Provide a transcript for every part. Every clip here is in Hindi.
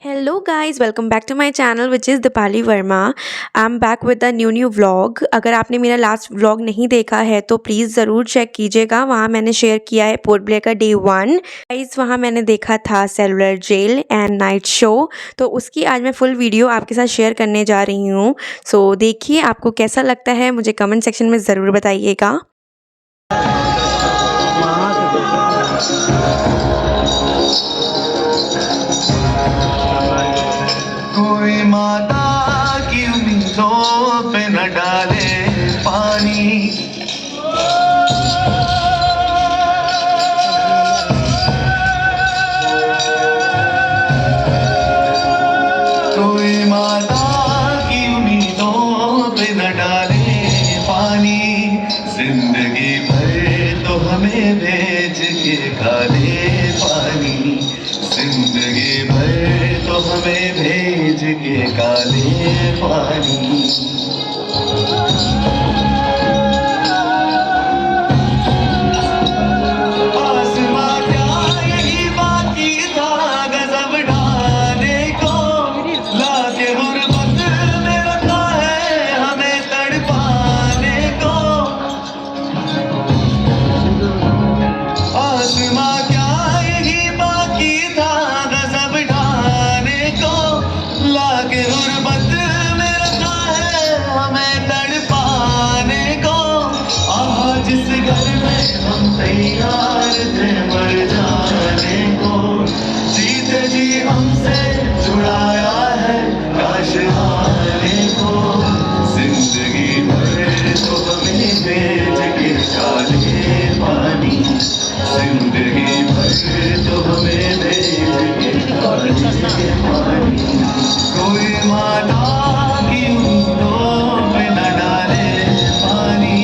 Hello guys, welcome back to my channel which is Dipali Verma. I'm back with a new vlog. अगर आपने मेरा लास्ट व्लॉग नहीं देखा है तो प्लीज़ ज़रूर चेक कीजिएगा। वहाँ मैंने शेयर किया है पोर्ट ब्लेयर का डे 1 गाइस। वहाँ मैंने देखा था Cellular Jail and night show, तो उसकी आज मैं फुल वीडियो आपके साथ शेयर करने जा रही हूँ। सो देखिए आपको कैसा लगता है, मुझे कमेंट सेक्शन में ज़रूर बताइएगा। कोई माता की उम्मीदों पे न डाले पानी, कोई माता की उम्मीदों पे न डाले पानी। जिंदगी भर तो हमें भेज के काले पानी, जिंदगी भर तो हमें भेज के काले पानी। आसमां क्या यही बाकी था गजब ढाने को, लाके गुर्बत में रखा है हमें तड़पाने को। आसमां क्या यही बाकी था गजब ढाने को, लाके गुर्बत में रखा है हमें तड़पाने को। आज इस घर में हम तैयार थे मर जाने को, जीते जी हमसे छुड़ाया है काश आने को। जिंदगी भर तो हमें भेज के काले पानी, जिंदगी भर तो हमें भेज के काले पानी। कोई माता की उम्मीदों पे न डाले पानी,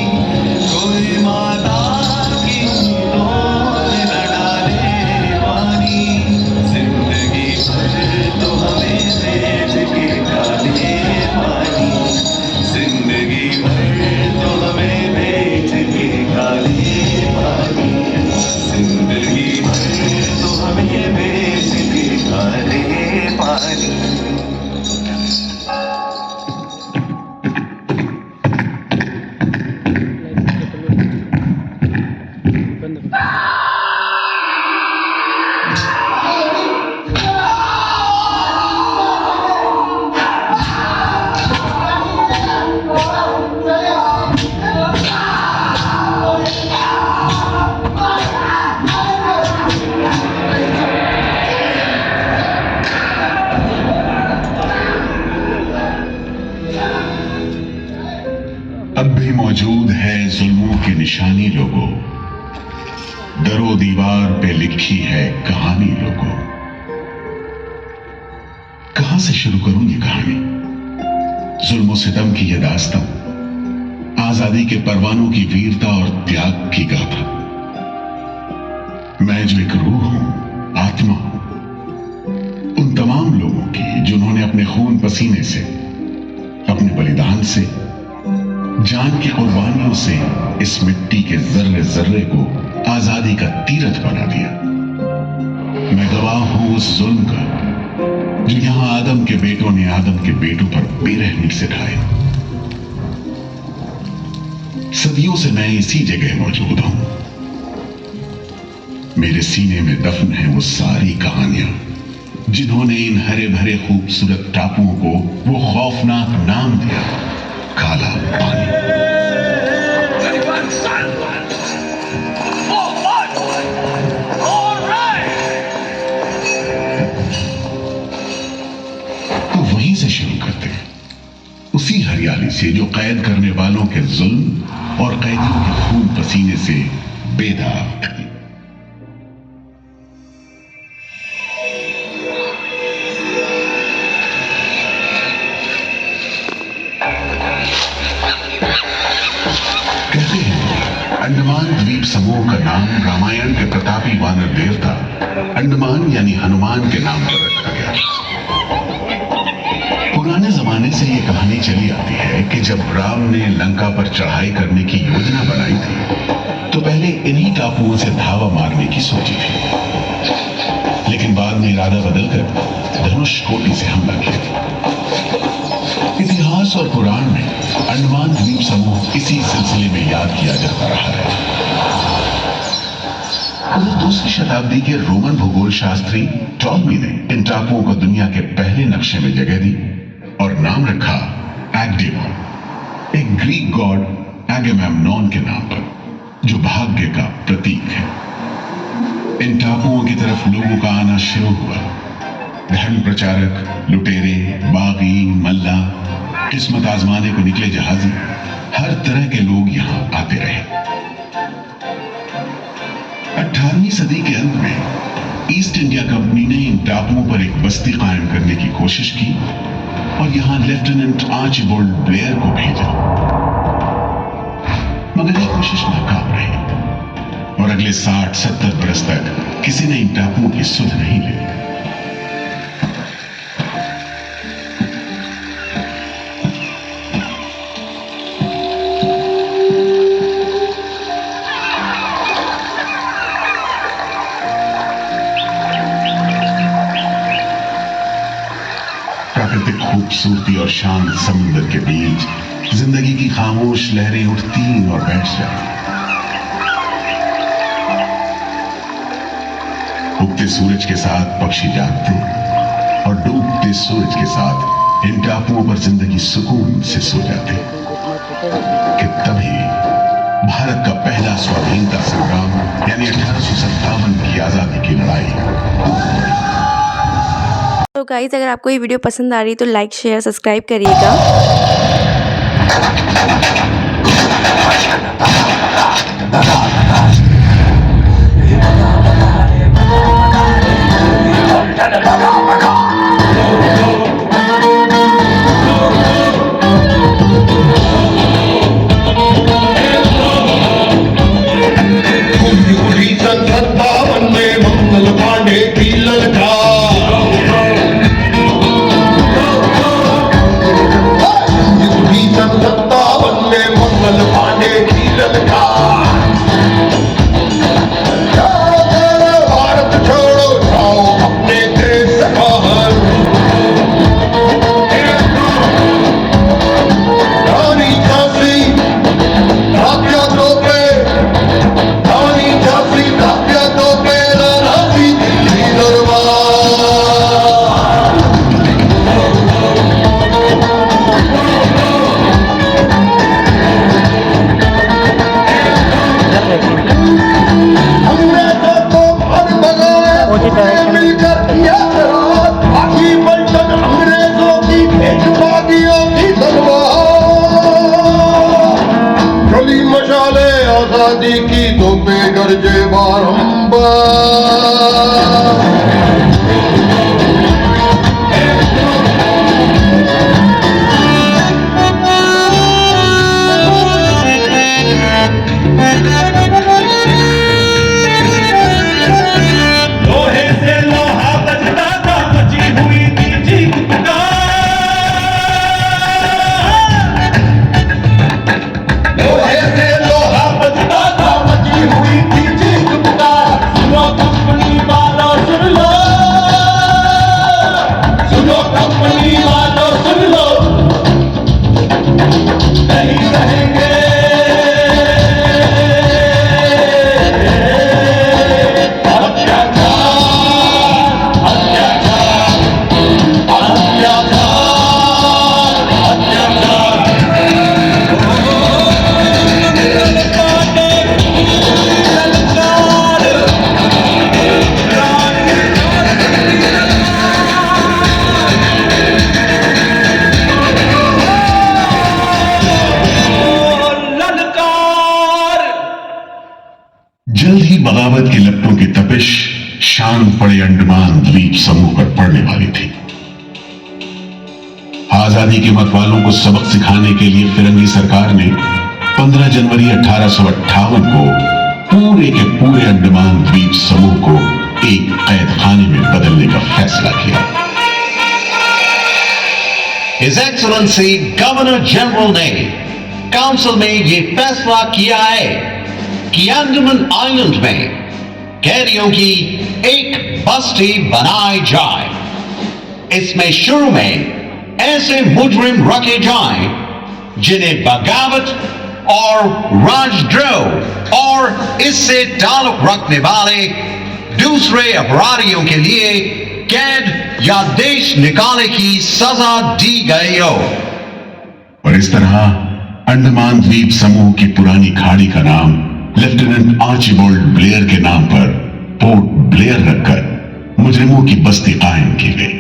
कोई माता की उम्मीदों पे न डाले पानी। जिंदगी भर तो हमें भेज के काले पानी, जिंदगी भर तो हमें भेज के काले पानी, जिंदगी भर तो हमें भेज के काले पानी। अब भी मौजूद है जुल्मों की निशानी लोगों, दरो दीवार पे लिखी है कहानी लोगों। कहां से शुरू करूं ये कहानी, जुल्म सितम की ये दास्तां, आजादी के परवानों की वीरता और त्याग की गाथा। मैं जो एक रूह हूं, आत्मा हूं उन तमाम लोगों की जिन्होंने अपने खून पसीने से, अपने बलिदान से, जान की कुर्बानियों से इस मिट्टी के जर्रे जर्रे को आजादी का तीरथ बना दिया। मैं गवाह हूं उस जुल्म का जो यहां आदम के बेटों ने आदम के बेटों पर बेरहमी से ढाए। सदियों से मैं इसी जगह मौजूद हूं। मेरे सीने में दफन है वो सारी कहानियां जिन्होंने इन हरे भरे खूबसूरत टापुओं को वो खौफनाक नाम दिया, काला पानी। तो वहीं से शुरू करते हैं, उसी हरियाली से जो कैद करने वालों के जुल्म और कैदियों के खून पसीने से बेदाग थी। कहते हैं अंडमान द्वीप समूह का नाम रामायण के प्रतापी वानर देवता अंडमान यानी हनुमान के नाम पर रखा गया। पुराने जमाने से यह कहानी चली आती है कि जब राम ने लंका पर चढ़ाई करने की योजना बनाई थी तो पहले इन्हीं टापुओं से धावा मारने की सोची थी, लेकिन बाद में इरादा बदलकर धनुष कोटि से हमला किया। इतिहास और कुरान में अंडमान द्वीप समूह इसी सिलसिले में याद किया जाता रहा है। उधर दूसरी शताब्दी के रोमन भूगोल शास्त्री टॉलमी ने इन टापुओं को दुनिया के पहले नक्शे में जगह दी और नाम रखा एग्डेमोन, एक ग्रीक गॉड एगेमेम्नॉन के नाम पर, जो भाग्य का प्रतीक है। इन टापुओं की तरफ लोगों का आना शुरू हुआ। धर्म प्रचारक, लुटेरे, बागी, मल्ला, किस्मत आजमाने को निकले जहाजी, हर तरह के लोग यहां आते रहे। 18वीं सदी के अंत में ईस्ट इंडिया कंपनी ने इन टापुओं पर एक बस्ती कायम करने की कोशिश की और यहां लेफ्टिनेंट आर्चिबाल्ड ब्लेयर को भेजा, मगर ये कोशिश नाकाम रही और अगले 60-70 बरस तक किसी ने इन टापुओं की सुध नहीं ली। प्राकृतिक खूबसूरती और शांत समुद्र के बीच जिंदगी की खामोश लहरें उठती और बैठ जाती। उगते सूरज के साथ पक्षी जागते और डूबते सूरज के साथ इन टापुओं पर जिंदगी सुकून से सो जाते। कि तभी भारत का पहला स्वाधीनता संग्राम यानी 1857 की आजादी की लड़ाई। तो गाइस, अगर आपको ये वीडियो पसंद आ रही है तो लाइक, शेयर, सब्सक्राइब करिएगा। आजादी की तोपे गरजे बारंबार। लोहे से लोहा बजता था, बची हुई थी चीख पुकार। लोहे से लोहा बजता था, बची हुई थी चीख पुकार। सुनो कंपनी वालों सुन लो, सुनो कंपनी वालों सुन लो, नहीं रहेंगे जल्द ही बगावत की लपटों की तपिश शान पड़े अंडमान द्वीप समूह पर पड़ने वाली थी। आजादी के मतवालों को सबक सिखाने के लिए फिरंगी सरकार ने 15 जनवरी 1858 को पूरे के पूरे अंडमान द्वीप समूह को एक कैद खाने में बदलने का फैसला किया। His Excellency गवर्नर जनरल ने काउंसिल में ये फैसला किया है कि अंडमान आइलैंड में कैदियों की एक बस्ती बनाई जाए। इसमें शुरू में ऐसे मुजरिम रखे जाएं जिन्हें बगावत और राजद्रोह और इससे ताल्लुक रखने वाले दूसरे अपराधियों के लिए कैद या देश निकाले की सजा दी गई हो। और इस तरह अंडमान द्वीप समूह की पुरानी खाड़ी का नाम लेफ्टिनेंट आर्चिबाल्ड ब्लेयर के नाम पर पोर्ट ब्लेयर रखकर मुजरिमों की बस्ती कायम की गई।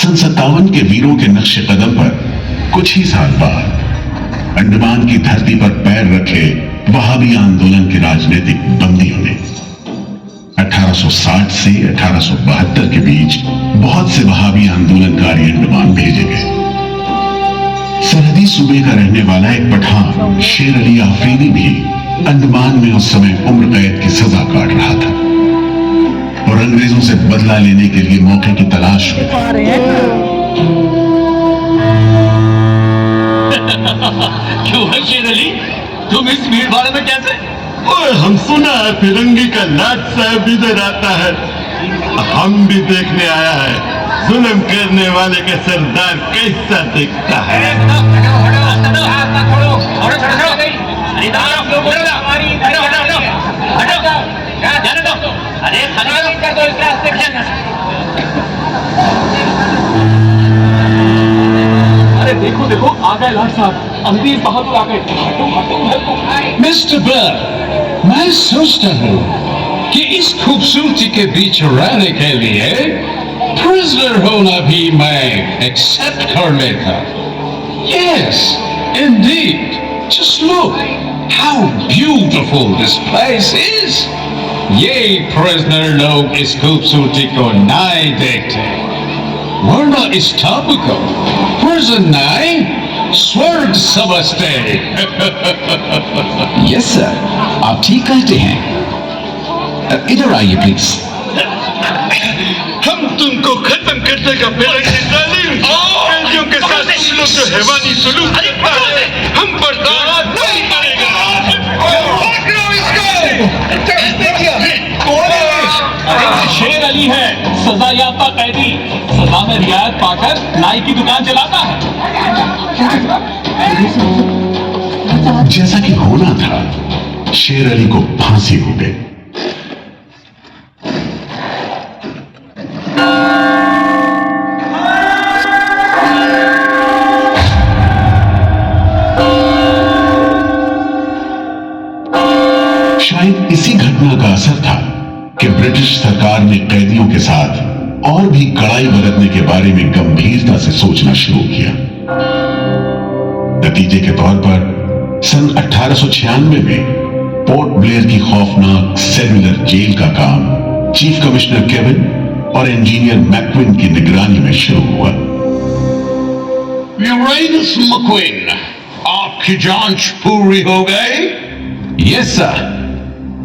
सन 57 के वीरों के नक्शे कदम पर कुछ ही साल बाद अंडमान की धरती पर पैर रखे वहाबी आंदोलन के राजनीतिक बंदियों ने 1860 से 1872 के बीच बहुत से वहाबी आंदोलनकारी अंडमान भेजे गए। सरहदी सूबे का रहने वाला एक पठान शेर अली आफरीदी भी अंडमान में उस समय उम्र कैद की सजा काट रहा था और अंग्रेजों से बदला लेने के लिए मौके की तलाश में था। क्यों है शेर अली, तुम इस भीड़ भाड़ में कैसे? ओए, हम सुना है फिरंगी का लाट साहब इधर आता है। हम भी देखने आया है जुल्म करने वाले का सरदार कैसा दिखता है। अरे देखो देखो, आ गए लाट साहब, अमरीर बहादुर आ गए। मिस्टर ब्लर, मैं सोचता हूँ कि इस खूबसूरती के बीच रहने के लिए प्रिजनर होना भी मैं एक्सेप्ट कर लेता। Yes, indeed. Just look how beautiful this place is. ये प्रिजनर लोग इस खूबसूरती को नहीं देखते, वरना इस टापू को प्रिजन नहीं स्वर्ग समझते। यस सर, आप ठीक कहते हैं। इधर आइए प्लीज। हम तुमको खत्म कर देगा कैदियों के साथ तुम लोग जो हैवानी सलूक करता है, हम बर्दाश्त नहीं करेगा। शेर अली है सजा याफ्ता कैदी, सजा में रियायत पाकर नाई की दुकान चलाता है। जैसा कि होना था, शेर अली को फांसी हो गई। शायद इसी घटना का असर था कि ब्रिटिश सरकार ने कैदियों के साथ और भी कड़ाई बरतने के बारे में गंभीरता से सोचना शुरू किया। नतीजे के तौर पर सन 1896 में पोर्ट ब्लेयर की खौफनाक सेलुलर जेल का काम चीफ कमिश्नर केविन और इंजीनियर मैक्विन की निगरानी में शुरू हुआ। यूरेनस मैक्विन, आपकी जांच पूरी हो गई? यस सर,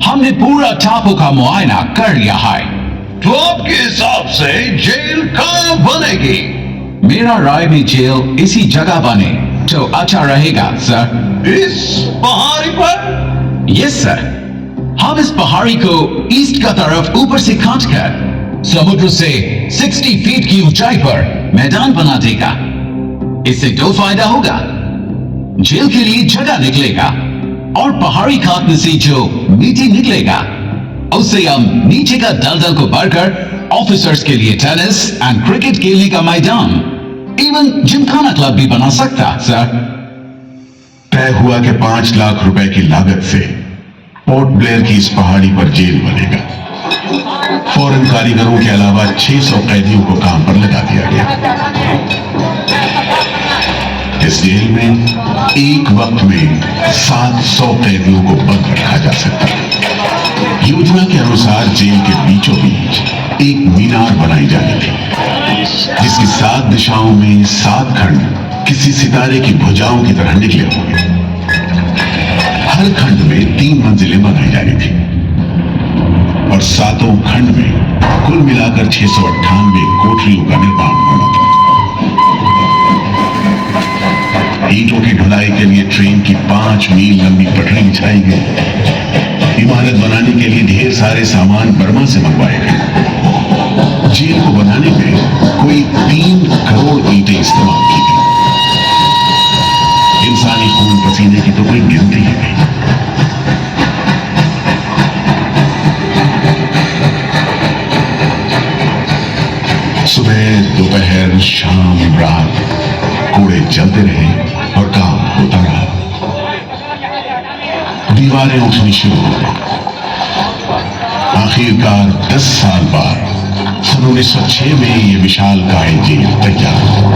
हमने पूरा टापू का मुआयना कर लिया है। तो आपके हिसाब से जेल कहाँ बनेगी? मेरा राय में जेल इसी जगह बने तो अच्छा रहेगा सर। इस पहाड़ी पर? यस सर, हम इस पहाड़ी को ईस्ट का तरफ ऊपर से काटकर समुद्र से 60 फीट की ऊंचाई पर मैदान बना देगा। इससे दो फायदा होगा, जेल के लिए जगह निकलेगा और पहाड़ी काटने से जो मिट्टी निकलेगा उससे हम नीचे का दलदल को भरकर ऑफिसर्स के लिए टेनिस एंड क्रिकेट खेलने का मैदान, इवन जिमखाना क्लब भी बना सकता सर। तय हुआ कि 5 लाख रुपए की लागत से पोर्ट ब्लेयर की इस पहाड़ी पर जेल बनेगा। फौरन कारीगरों के अलावा 600 कैदियों को काम पर लगा दिया गया। इस जेल में एक वक्त में 700 कैदियों को बंद रखा जा सकता है। योजना के अनुसार जेल के बीचों बीच एक मीनार बनाई जानी थी, जिसकी 7 दिशाओं में 7 खंड किसी सितारे की भुजाओं की तरह निकले होंगे। हर खंड में 3 मंजिलें बनाई जानी थी और 7 खंड में कुल मिलाकर 698 कोठरियों का निर्माण होना था। ईंटों की ढुलाई के लिए ट्रेन की 5 मील लंबी पटरी बिछाई गई। इमारत बनाने के लिए ढेर सारे सामान बर्मा से मंगवाए गए। में इस्तेमाल की गई। इंसानी खून पसीने की तो कोई गिनती ही नहीं। सुबह दोपहर शाम रात कूड़े चलते रहे और काम होता रहा। दीवारें उठनी शुरू हो गई। आखिरकार 10 साल बाद सन 1906 में ये विशालकाय जेल तैयार हुआ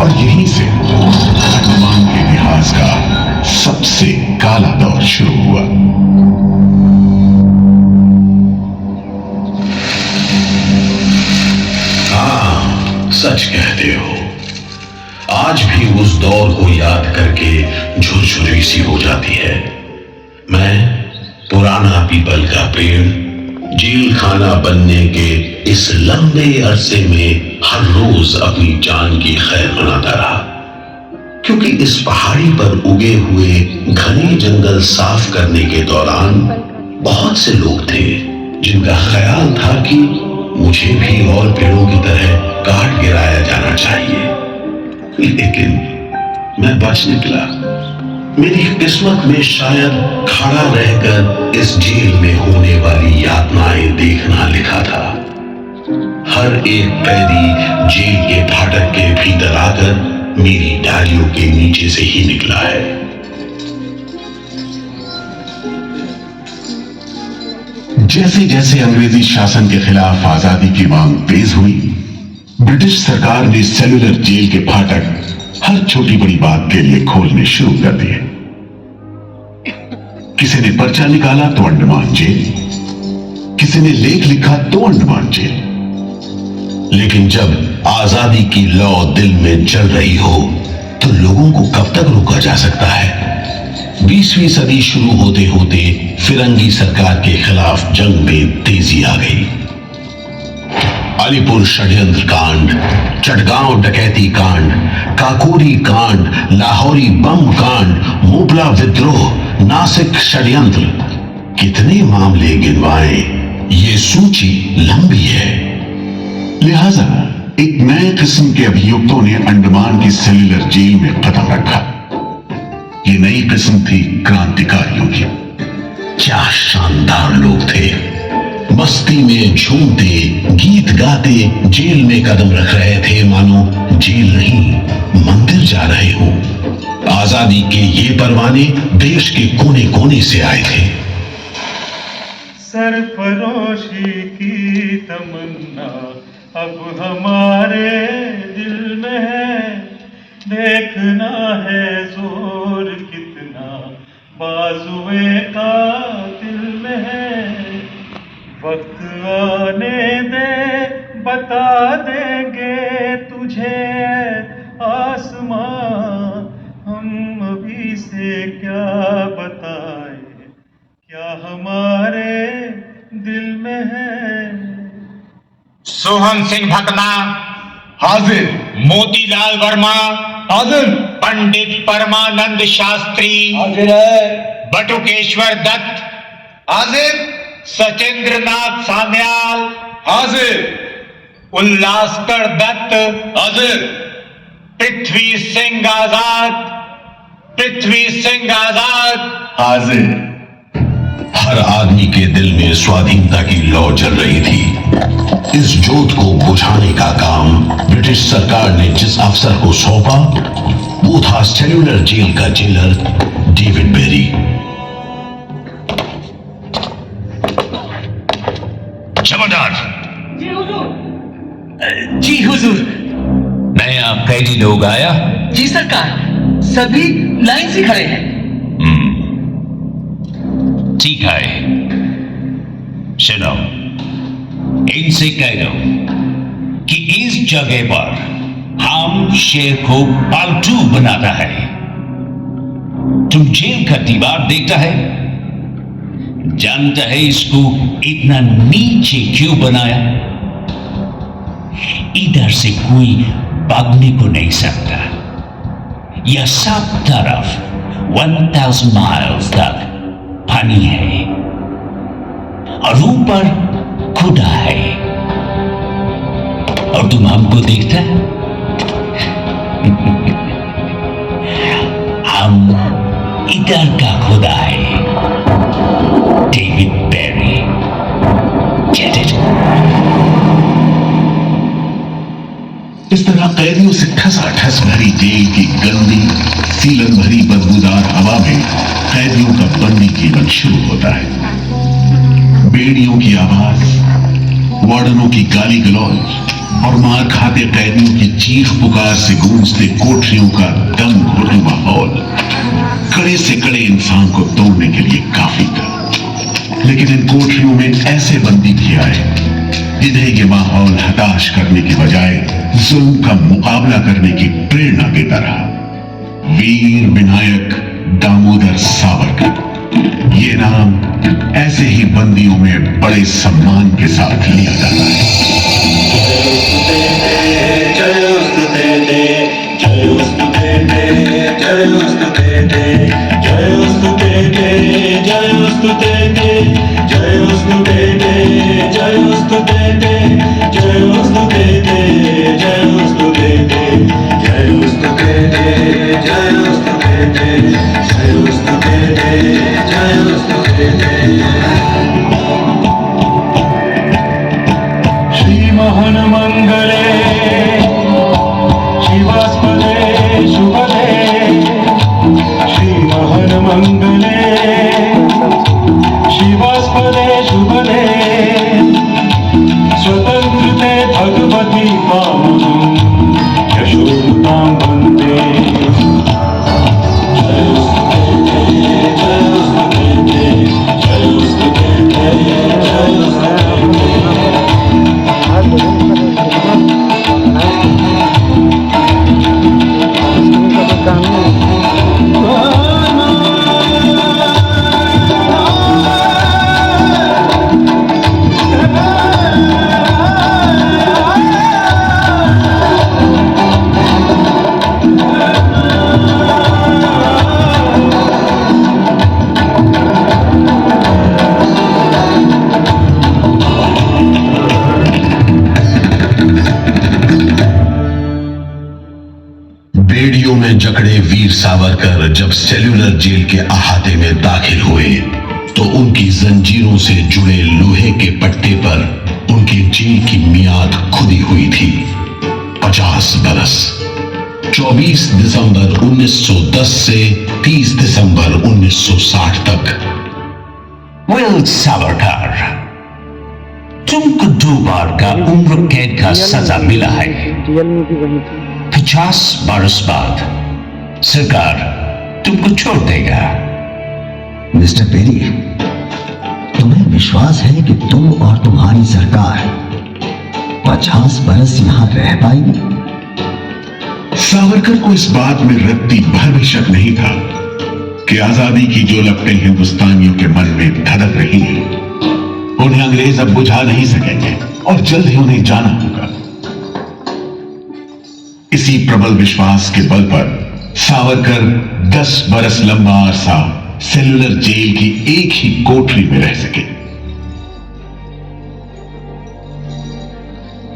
और यहीं से अंडमान के इतिहास का सबसे काला दौर शुरू हुआ। हाँ, सच कहते हो। आज भी उस दौर को याद करके झुरझुरी सी हो जाती है। मैं पुराना पीपल का पेड़ जेल खाना बनने के इस लंबे अरसे में हर रोज अपनी जान की खैर मनाता रहा, क्योंकि इस पहाड़ी पर उगे हुए घने जंगल साफ करने के दौरान बहुत से लोग थे जिनका ख्याल था कि मुझे भी और पेड़ों की तरह काट गिराया जाना चाहिए। लेकिन मैं बच निकला। मेरी किस्मत में शायद खड़ा रहकर इस जेल में होने वाली यातनाएं देखना लिखा था। हर एक कैदी जेल के फाटक के भीतर आकर मेरी डालियों के नीचे से ही निकला है। जैसे जैसे अंग्रेजी शासन के खिलाफ आजादी की मांग तेज हुई, ब्रिटिश सरकार ने सेलुलर जेल के फाटक हर छोटी बड़ी बात के लिए खोलने शुरू कर दिए। किसी ने पर्चा निकाला तो अंडमान जेल, किसी ने लेख लिखा तो अंडमान जेल। लेकिन जब आजादी की लौ दिल में जल रही हो तो लोगों को कब तक रोका जा सकता है? 20वीं सदी शुरू होते होते फिरंगी सरकार के खिलाफ जंग में तेजी आ गई। अलीपुर षड्यंत्र कांड, चटगांव डकैती कांड, काकोरी कांड, लाहौरी बम कांड, मोपला विद्रोह, नासिक षड्यंत्र, कितने मामले गिनवाएं, ये सूची लंबी है। लिहाजा एक नए किस्म के अभियुक्तों ने अंडमान की सेल्युलर जेल में कदम रखा। ये नई किस्म थी क्रांतिकारियों की। क्या शानदार लोग थे। मस्ती में झूमते गीत गाते जेल में कदम रख रहे थे, मानो जेल नहीं मंदिर जा रहे हों। आजादी के ये परवाने देश के कोने कोने से आए थे। सरफरोशी की तमन्ना अब हमारे दिल में है, देखना है जोर कितना बाजुए का दिल में है। वक्त आने दे बता देंगे तुझे आसमां, हम अभी से क्या बताएं क्या हमारे दिल में है। सोहन सिंह भकना हाजिर। मोतीलाल वर्मा हाजिर। पंडित परमानंद शास्त्री हाजिर है। बटुकेश्वर दत्त हाजिर। सचेंद्र नाथ सान्याल हाजिर। उल्लासकर दत्त हाजिर। पृथ्वी सिंह आजाद, पृथ्वी सिंह आजाद हाजिर। हर आदमी के दिल में स्वाधीनता की लौ जल रही थी। इस जोत को बुझाने का काम ब्रिटिश सरकार ने जिस अफसर को सौंपा वो था सेल्युलर जेल का जेलर डेविड बेरी। जमादार। जी हुजूर। नया कैदी लोग आया? जी सरकार, सभी लाइन से खड़े हैं। ठीक है, सुनो, इनसे कह दो कि इस जगह पर हम शेर को पालतू बनाता है। तुम जेल का दीवार देखता है, जानता है इसको इतना नीचे क्यों बनाया? इधर से कोई भागने को नहीं सकता। यह सब तरफ 1000 माइल्स तक पानी है और ऊपर खुदा है। और तुम हमको देखता है? हम इधर का खुदा है, डेविड बेरी। Get it? इस तरह कैदियों से ठसाठस भरी जेल की गंदी सीलन भरी बदबूदार हवा में कैदियों का बंदी जीवन शुरू होता है। बेड़ियों की आवाज, वार्डनों की गाली गलौज और मार खाते कैदियों की चीख पुकार से गूंजते कोठरियों का दम घुटू माहौल कड़े से कड़े इंसान को तोड़ने के लिए काफी था। लेकिन इन कोठरियों में ऐसे बंदी भी आए जिन्हें ये माहौल हताश करने की बजाय जुल्म का मुकाबला करने की प्रेरणा देता रहा। वीर विनायक दामोदर सावरकर, ये नाम ऐसे ही बंदियों में बड़े सम्मान के साथ लिया जाता श्रीमहन मंगले शिवास्पदे शुभदे, श्रीमहन मंगले शिवास्पदे शुभदे, स्वतंत्रते भगवती पावनं यशोदां वन्दे। बेड़ियों में जकड़े वीर सावरकर जब सेल्यूलर जेल के अहाते में दाखिल हुए तो उनकी जंजीरों से जुड़े लोहे के पट्टे पर उनके जेल की मियाद खुदी हुई थी 50 बरस। 24 दिसंबर 1910 से 30 दिसंबर 1960 तक। विल सावरकर, तुमको 2 बार का उम्र कैद का सजा मिला है। 50 बरस बाद सरकार तुमको छोड़ देगा। मिस्टर पेरी, तुम्हें विश्वास है कि तुम और तुम्हारी सरकार 50 बरस यहां रह पाएगी? सावरकर को इस बात में रत्ती भर भी शक नहीं था कि आजादी की जो लपटें हिंदुस्तानियों के मन में धड़क रही हैं, उन्हें अंग्रेज अब बुझा नहीं सकेंगे और जल्द ही उन्हें जाना होगा। इसी प्रबल विश्वास के बल पर सावरकर 10 बरस लंबा अरसा सेल्यूलर जेल की एक ही कोठरी में रह सके।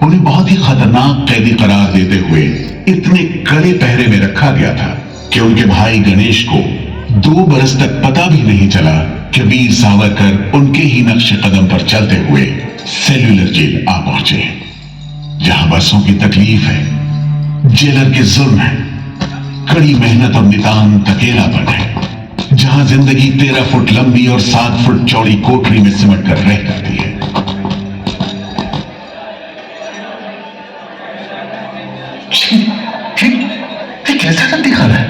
उन्हें बहुत ही खतरनाक कैदी करार देते हुए इतने कड़े पहरे में रखा गया था कि उनके भाई गणेश को 2 बरस तक पता भी नहीं चला कि वीर सावरकर उनके ही नक्श कदम पर चलते हुए सेल्यूलर जेल आ पहुंचे, जहां बरसों की तकलीफ है, जेलर के जुल्म है, कड़ी मेहनत और नितांत अकेलापन है, जहां जिंदगी 13 फुट लंबी और 7 फुट चौड़ी कोठरी में सिमट कर रह जाती है। ये कैसा गंदी खाना है?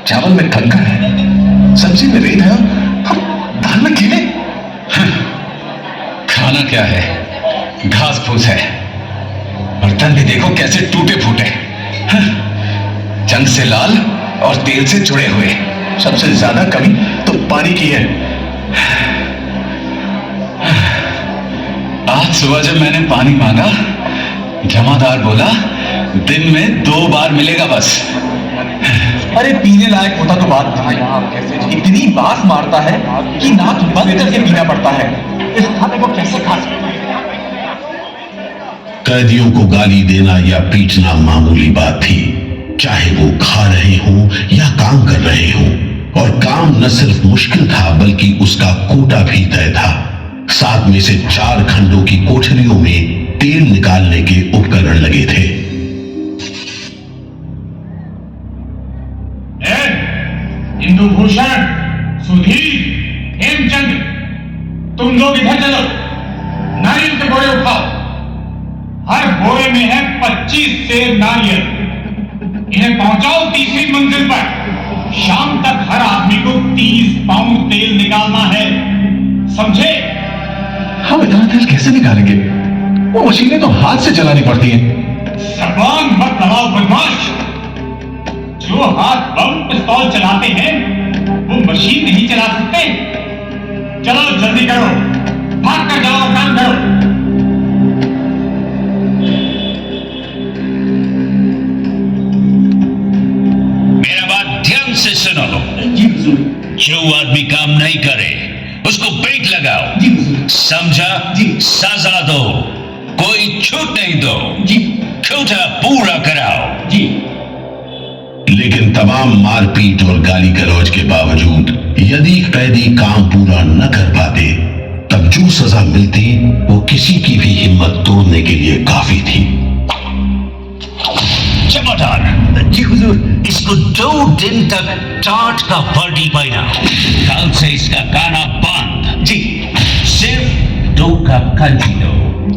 चावल में कंकड़ है, सब्जी में रेत है और दाल में कीड़े। खाना क्या है? घास फूस है। बर्तन भी देखो कैसे टूटे फूटे, जंग से लाल और तेल से जुड़े हुए। सबसे ज्यादा कमी तो पानी की है। आज सुबह जब मैंने पानी मांगा, जमादार बोला दिन में 2 बार मिलेगा बस। अरे पीने लायक होता तो बात नहीं, इतनी बास मारता है कि नाक बंद करके पीना पड़ता है। इस खाने को कैसे खा सकते हैं? कैदियों को गाली देना या पीटना मामूली बात थी, चाहे वो खा रहे हों या काम कर रहे हों। और काम न सिर्फ मुश्किल था बल्कि उसका कोटा भी तय था। 7 में से 4 खंडों की कोठरियों में तेल निकालने के उपकरण लगे थे। इंदुभूषण, सुधीर, हेमचंद, तुम लोग इधर चलो, नारियल के बोरे उठाओ। हर बोरे में है 25 सेर नारियल। इन्हें पहुंचाओ 3री मंजिल पर। शाम तक हर आदमी को 30 पाउंड तेल निकालना है, समझे? हम इतना तेल कैसे निकालेंगे? वो मशीनें तो हाथ से चलानी पड़ती हैं। जबान मत दबाओ बदमाश। जो हाथ बम पिस्तौल चलाते हैं वो मशीन नहीं चला सकते। चलो जल्दी करो, भाग कर जाओ, काम करो। मेरा बात ध्यान से सुनो। जो आदमी काम नहीं करे उसको ब्रेक लगाओ, समझा? सजा दो, कोई छूट नहीं दो, कोटा पूरा कराओ। लेकिन तमाम मारपीट और गाली गलौज के बावजूद यदि कैदी काम पूरा न कर पाते तब जो सजा मिलती वो किसी की भी हिम्मत तोड़ने के लिए काफी थी। चमोदार, जी हुजूर, इसको 2 दिन तक टाट का वर्दी पहनाओ। कल से इसका खाना बंद। जी। सिर्फ 2 कप कंजी दो।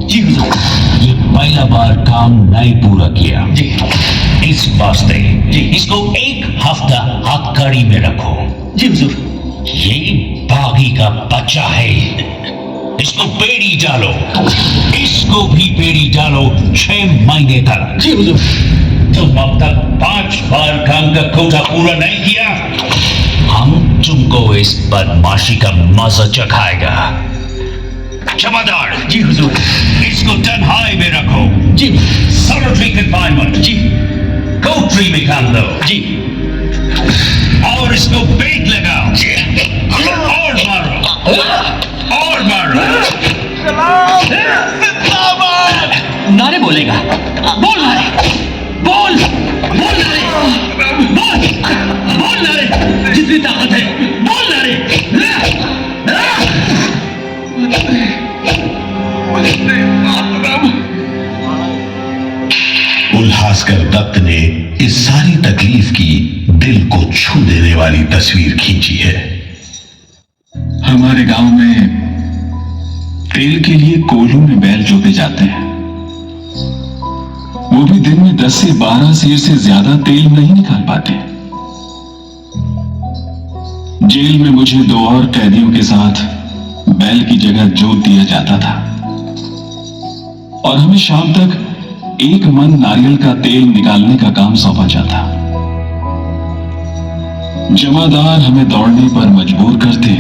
जी हुजूर। ये पहला बार काम नहीं पूरा किया। जी। इस वास्ते जी इसको 1 हफ्ता हथकड़ी में रखो। जी हुजूर। ये बागी का बच्चा है, इसको बेड़ी डालो, इसको भी बेड़ी डालो 6 महीने तक। जी हुजूर। तुम अब तक 5 बार काम का कोटा पूरा नहीं किया, हम तुमको इस बदमाशी का मजा चखाएगा। जमादार। जी हुजूर। इसको तन्हाई में रखो। जी। Solitary confinement. जी। कोठरी में काम दो। जी। और इसको ब्रेक लगाओ। जी। और मारो, और मारो। नारे बोलेगा, बोल नारे, बोल बोल नारे, बोल बोल नारे, जितनी ताकत है बोल नारे। उल्हासकर दत्त ने इस सारी तकलीफ की दिल को छू देने वाली तस्वीर खींची है। हमारे गांव में तेल के लिए कोल्हू में बैल जोते जाते हैं, वो भी दिन में 10 से 12 सेर से ज्यादा तेल नहीं निकाल पाते। जेल में मुझे 2 और कैदियों के साथ बैल की जगह जोत दिया जाता था और हमें शाम तक 1 मन नारियल का तेल निकालने का काम सौंपा जाता। जमादार हमें दौड़ने पर मजबूर करते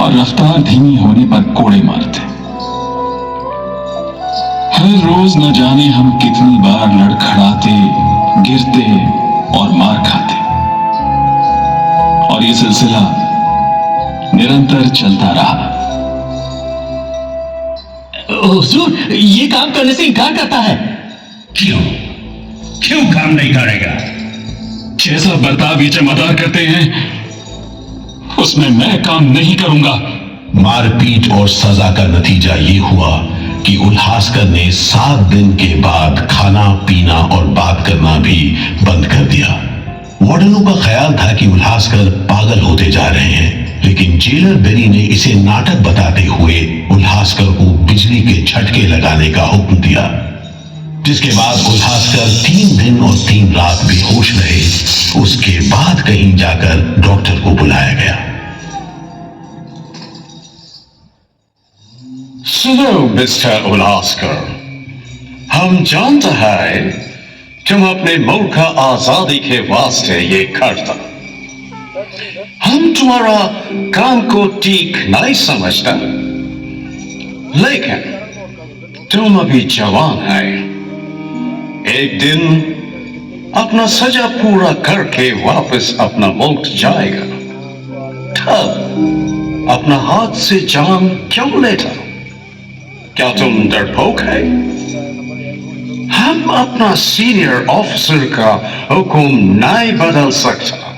और रफ्तार धीमी होने पर कोड़े मारते। हर रोज न जाने हम कितनी बार लड़खड़ाते, गिरते और मार खाते, और ये सिलसिला निरंतर चलता रहा। हुजूर, ये काम करने से इनकार करता है। क्यों? क्यों काम नहीं करेगा? जैसा बर्ताव ये जमादार करते हैं उसमें मैं काम नहीं करूंगा। मारपीट और सजा का नतीजा ये हुआ कि उल्हासकर ने 7 दिन के बाद खाना पीना और बात करना भी बंद कर दिया। वार्डनों का ख्याल था कि उल्हासकर पागल होते जा रहे हैं, लेकिन जेलर बेरी ने इसे नाटक बताते हुए उल्हासकर को बिजली के झटके लगाने का हुक्म दिया, जिसके बाद उल्हासकर 3 दिन और 3 रात बेहोश रहे। उसके बाद कहीं जाकर डॉक्टर को बुलाया गया। सुनो मिस्टर उल्हासकर, हम जानते हैं तुम अपने मुल्क का आजादी के वास्ते ये करता। हम तुम्हारा काम को ठीक नहीं समझता, लेकिन तुम अभी जवान है। एक दिन अपना सजा पूरा करके वापस अपना मुल्क जाएगा, तब अपना हाथ से जान क्यों लेता? क्या तुम डरपोक है? हम अपना सीनियर ऑफिसर का हुक्म नहीं बदल सकता,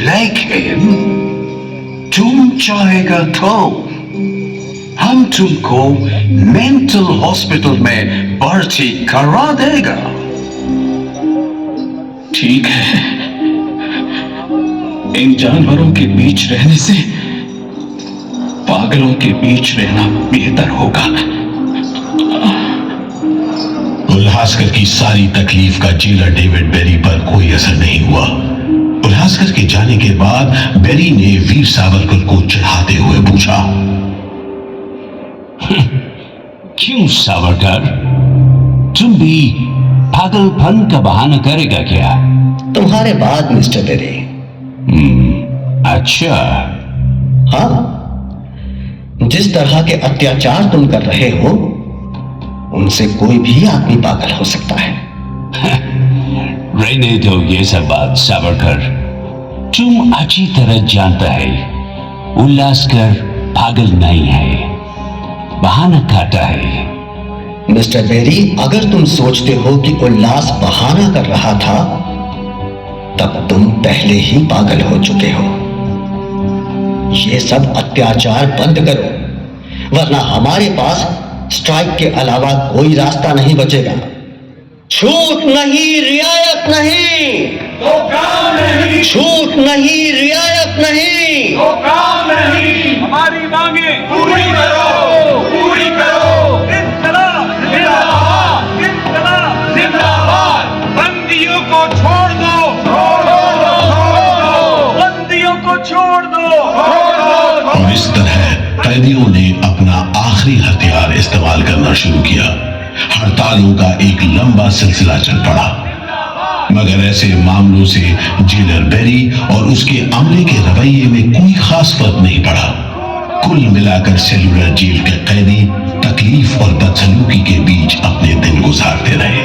लेकिन तुम चाहेगा तो हम तुमको मेंटल हॉस्पिटल में भर्ती करा देगा। ठीक है, इन जानवरों के बीच रहने से पागलों के बीच रहना बेहतर होगा। उल्हासकर की सारी तकलीफ का जेलर डेविड बेरी पर कोई असर नहीं हुआ। उल्हासकर के जाने के बाद बेरी ने वीर सावरकर को चिढ़ाते हुए पूछा, क्यों सावरकर, तुम भी पागलपन का बहाना करेगा क्या? तुम्हारे बाद मिस्टर बेरी। अच्छा। हाँ, जिस तरह के अत्याचार तुम कर रहे हो उनसे कोई भी आदमी पागल हो सकता है। रहने दो ये सब बात सावरकर, तुम अच्छी तरह जानता है उल्लासकर पागल नहीं है, बहाना खाता है। मिस्टर बेरी, अगर तुम सोचते हो कि उल्लास बहाना कर रहा था तब तुम पहले ही पागल हो चुके हो। ये सब अत्याचार बंद करो, वरना हमारे पास स्ट्राइक के अलावा कोई रास्ता नहीं बचेगा। छूट नहीं, रियायत नहीं, तो काम नहीं, छूट नहीं, रियायत नहीं, तो काम नहीं, हमारी मांगे पूरी करो, पूरी करो। इंकलाब जिंदाबाद, इंकलाब जिंदाबाद। बंदियों को छोड़ दो, बंदियों को छोड़ दो। और इस तरह कैदियों ने अपना आखिरी हथियार इस्तेमाल करना शुरू किया। हड़तालों का एक लंबा सिलसिला चल पड़ा, मगर ऐसे मामलों से जेलर बेरी और उसके अमले के रवैये में कोई खास फर्क नहीं पड़ा। कुल मिलाकर सेल्यूलर जेल के कैदी तकलीफ और बदसलूकी के बीच अपने दिन गुजारते रहे।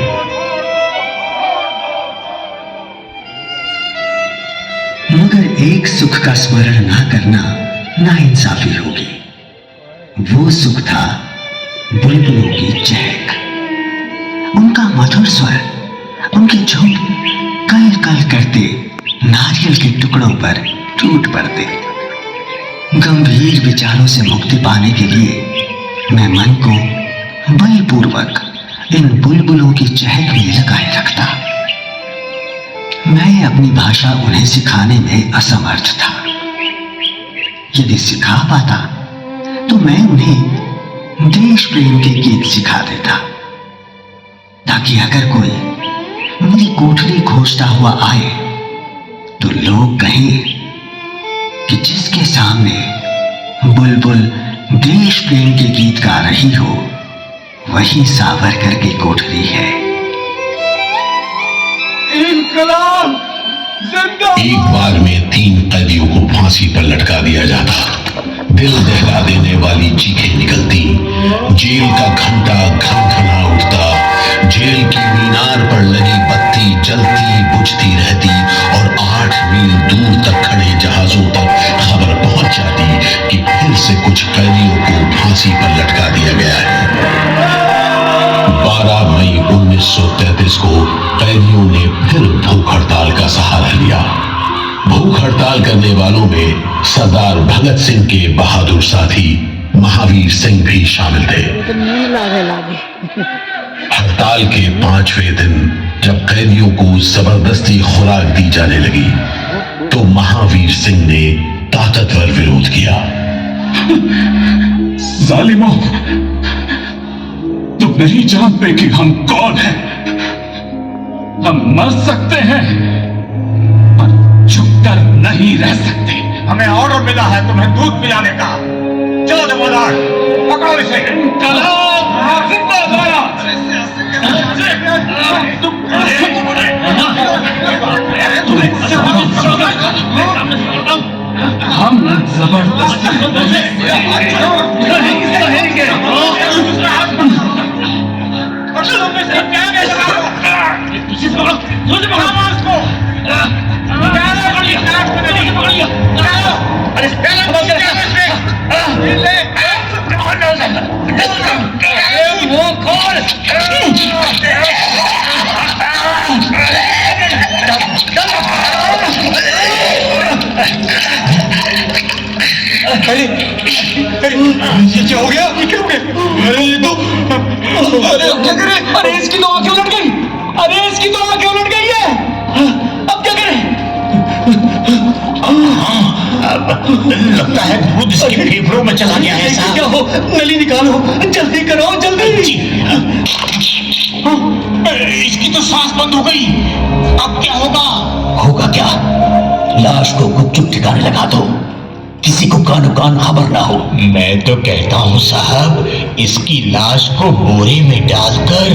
मगर एक सुख का स्मरण ना करना नाइंसाफी होगी। वो सुख था बुलबुलों की चहक, उनका मधुर स्वर, उनके झुंड कल कल करते नारियल के टुकड़ों पर टूट पड़ते। गंभीर विचारों से मुक्ति पाने के लिए मैं मन को बलपूर्वक इन बुलबुलों की चहक में लगाए रखता। मैं अपनी भाषा उन्हें सिखाने में असमर्थ था। यदि सिखा पाता तो मैं उन्हें देश प्रेम के गीत सिखा देता, ताकि अगर कोई मेरी कोठरी खोजता हुआ आए तो लोग कहें कि जिसके सामने बुलबुल देश प्रेम के गीत गा रही हो वही सावरकर की कोठरी है। इंकलाब जिंदाबाद। एक बार में 3 कैदियों को फांसी पर लटका दिया जाता। दिल दहला देने वाली चीखें निकलती, जेल का घंटा घनघना उठता, जेल की मीनार पर लगी बत्ती जलती बुझती रहती और 8 मील दूर तक खड़े जहाजों तक खबर पहुंच जाती कि फिर से कुछ कैदियों को फांसी पर लटका दिया गया है। 12 मई 1933 को कैदियों ने फिर भूख हड़ताल का सहारा लिया। भूख हड़ताल करने वालों में सरदार भगत सिंह के बहादुर साथी महावीर सिंह भी शामिल थे। हड़ताल के 5वें दिन जब कैदियों को जबरदस्ती खुराक दी जाने लगी तो महावीर सिंह ने ताकतवर विरोध किया। जालिमों, तुम नहीं जानते कि हम कौन हैं। हम मर सकते हैं पर झुककर नहीं रह सकते। हमें ऑर्डर मिला है तुम्हें दूध पिलाने का। चलो जमादार, पकड़ो इसे। हम जबरदस्ती अरे ये क्या हो गया? ये क्या हो गया? अरे ये तो अरे क्या करें? अरे इसकी तो आंखें उलट गई। अरे इसकी तो आंखें उलट गई है। अब क्या करें? लगता है दूध इसके फेफड़ों में चला गया है साहब। क्या हो? नली निकालो, जल्दी करो, जल्दी। इसकी तो सांस बंद हो गई। अब क्या होगा? होगा क्या? लाश को गुपचुप ठिकाने लगा दो, किसी को कानो कान खबर ना हो। मैं तो कहता हूँ साहब, इसकी लाश को बोरे में डालकर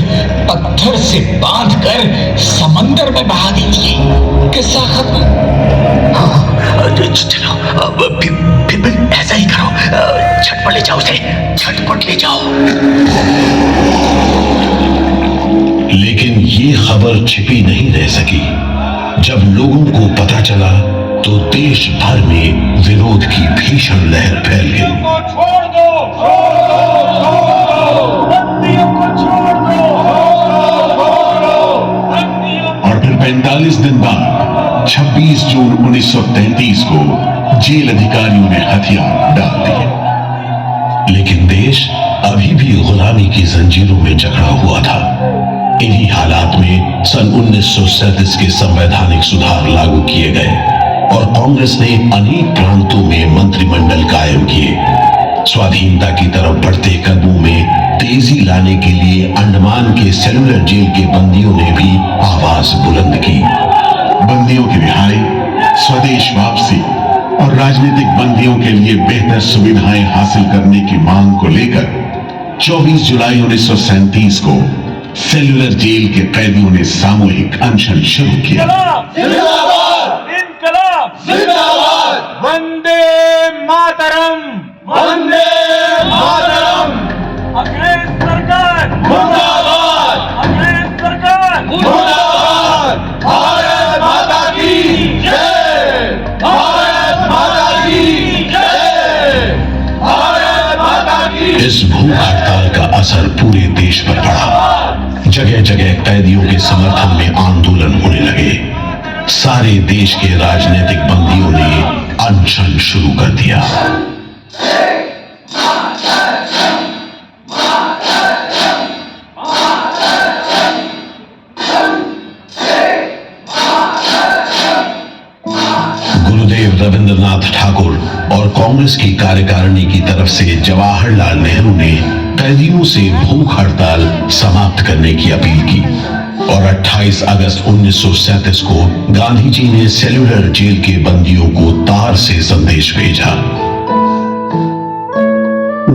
पत्थर से बांधकर समंदर में बहा दीजिए। किस्सा खत्म। चलो फिर ऐसा ही करो, झटपट ले जाओ उसे, झटपट ले जाओ। लेकिन ये खबर छिपी नहीं रह सकी। जब लोगों को पता चला तो देश भर में विरोध की भीषण लहर फैल गई। छोड़ दो, बंदियों को छोड़ दो। और फिर 45 दिन बाद 26 जून 1933 को जेल अधिकारियों ने हथियार डाल दिए। लेकिन देश अभी भी गुलामी की जंजीरों में जकड़ा हुआ था। इन्हीं हालात में सन 1937 के संवैधानिक सुधार लागू किए गए और कांग्रेस ने अनेक प्रांतों में मंत्रिमंडल कायम किए। स्वाधीनता की तरफ बढ़ते कदमों में तेजी लाने के लिए अंडमान के सेलुलर जेल के बंदियों ने भी आवाज बुलंद की। बंदियों की रिहाई, स्वदेश वापसी और राजनीतिक बंदियों के लिए बेहतर सुविधाएं हासिल करने की मांग को लेकर 24 जुलाई 1937 को सेलुलर जेल के कैदियों ने सामूहिक अनशन शुरू किया। वंदे मातरम, वंदे मातरम। अंग्रेज सरकार मुर्दाबाद, अंग्रेज सरकार मुर्दाबाद। भारत माता की जय, भारत माता की जय, भारत माता की। इस भूख हड़ताल का असर पूरे देश पर पड़ा। जगह जगह कैदियों के समर्थन में आंदोलन होने लगे। सारे देश के राजनीतिक बंदियों ने अनशन शुरू कर दिया। गुरुदेव रविंद्रनाथ ठाकुर और कांग्रेस की कार्यकारिणी की तरफ से जवाहरलाल नेहरू ने कैदियों से भूख हड़ताल समाप्त करने की अपील की और 28 अगस्त 1937 को गांधी जी ने सेलुलर जेल के बंदियों को तार से संदेश भेजा।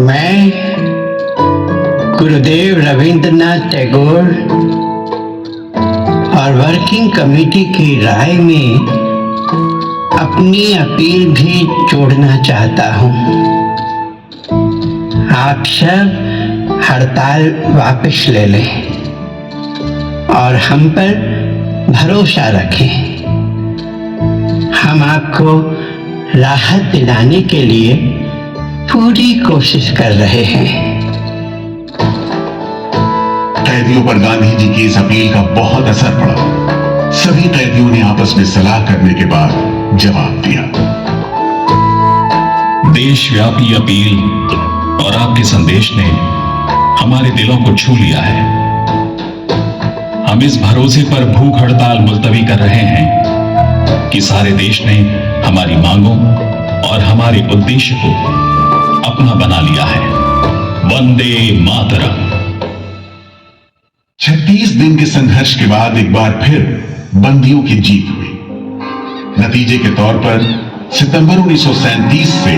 मैं गुरुदेव रविंद्रनाथ टैगोर और वर्किंग कमेटी की राय में अपनी अपील भी जोड़ना चाहता हूं। आप सब हड़ताल वापस ले लें और हम पर भरोसा रखें। हम आपको राहत दिलाने के लिए पूरी कोशिश कर रहे हैं। कैदियों पर गांधी जी की इस अपील का बहुत असर पड़ा। सभी कैदियों ने आपस में सलाह करने के बाद जवाब दिया। देशव्यापी अपील और आपके संदेश ने हमारे दिलों को छू लिया है। हम इस भरोसे पर भूख हड़ताल मुलतवी कर रहे हैं कि सारे देश ने हमारी मांगों और हमारे उद्देश्य को अपना बना लिया है। वंदे मातरम। 36 दिन के संघर्ष के बाद एक बार फिर बंदियों की जीत हुई। नतीजे के तौर पर सितंबर 1937 से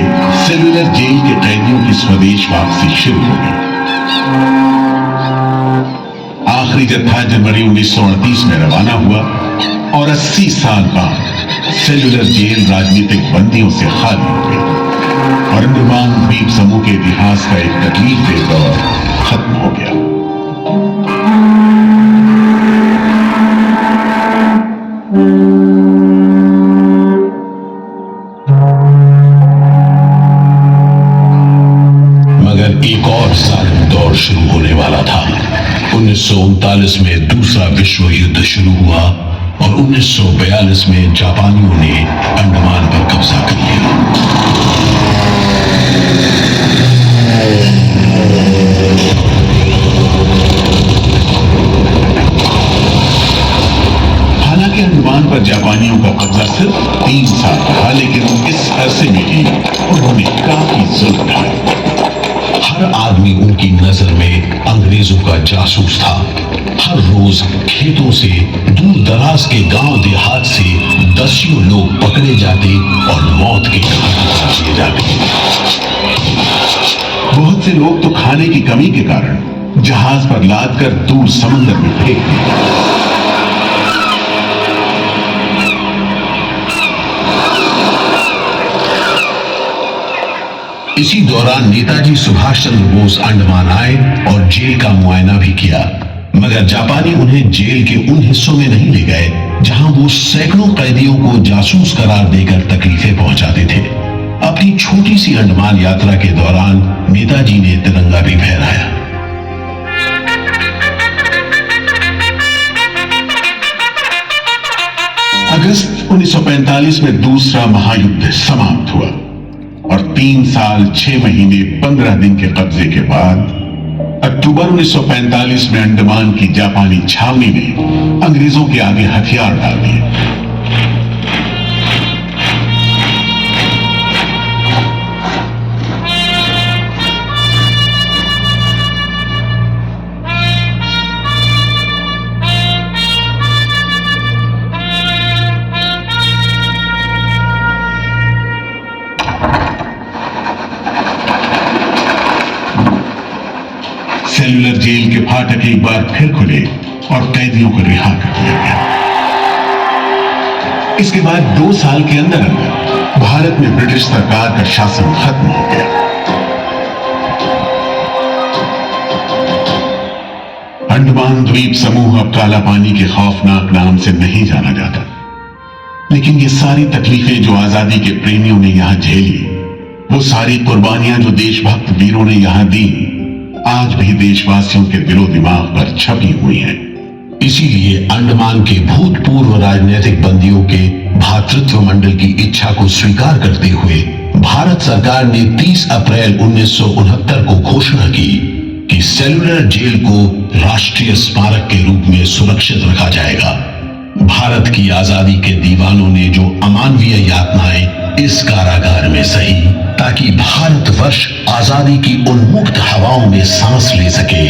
सेलुलर जेल के कैदियों की स्वदेश वापसी शुरू हो गई। आखिरी जत्था जनवरी 1938 में रवाना हुआ और 80 साल बाद सेलुलर जेल राजनीतिक बंदियों से खाली हो गई और अंडमान द्वीप समूह के इतिहास का एक तकलीफदेह दौर खत्म हो गया। मगर एक और जालिम दौर शुरू होने वाला था। 1939 में दूसरा विश्व युद्ध शुरू हुआ और 1942 में जापानियों ने अंडमान पर कब्जा कर लिया। हालांकि अंडमान पर जापानियों का कब्जा सिर्फ 3 साल रहा, लेकिन इस अरसे में ही उन्होंने काफी जुल्म ढाए। हर आदमी उनकी नजर में अंग्रेजों का जासूस था। हर रोज खेतों से, दूर दराज के गांव देहात से दसियों लोग पकड़े जाते और मौत के घाट उतार दिए जाते। बहुत से लोग तो खाने की कमी के कारण जहाज पर लादकर दूर समंदर में फेंक दिए। इसी दौरान नेताजी सुभाष चंद्र बोस अंडमान आए और जेल का मुआयना भी किया, मगर जापानी उन्हें जेल के उन हिस्सों में नहीं ले गए जहां वो सैकड़ों कैदियों को जासूस करार देकर तकलीफें पहुंचाते थे। अपनी छोटी सी अंडमान यात्रा के दौरान नेताजी ने तिरंगा भी फहराया। अगस्त 1945 में दूसरा महायुद्ध समाप्त हुआ और 3 साल 6 महीने 15 दिन के कब्जे के बाद अक्टूबर 1945 में अंडमान की जापानी छावनी ने अंग्रेजों के आगे हथियार डाल दिए। सेल्युलर जेल के फाटक एक बार फिर खुले और कैदियों को रिहा कर दिया गया। इसके बाद 2 साल के अंदर अंदर भारत में ब्रिटिश सरकार का शासन खत्म हो गया। अंडमान द्वीप समूह अब काला पानी के खौफनाक नाम से नहीं जाना जाता, लेकिन ये सारी तकलीफें जो आजादी के प्रेमियों ने यहां झेली, वो सारी कुर्बानियां जो देशभक्त वीरों ने यहां दी, आज भी देशवासियों के दिलो दिमाग पर छपी हुई है। इसीलिए अंडमान के भूतपूर्व राजनीतिक बंदियों के भातृत्व मंडल की इच्छा को स्वीकार करते हुए भारत सरकार ने 30 अप्रैल 1969 को घोषणा की कि सेल्युलर जेल को राष्ट्रीय स्मारक के रूप में सुरक्षित रखा जाएगा। भारत की आजादी के दीवानों ने जो अमानवीय यातनाएं इस कारागार में सही, ताकि भारतवर्ष आजादी की उन्मुक्त हवाओं में सांस ले सके,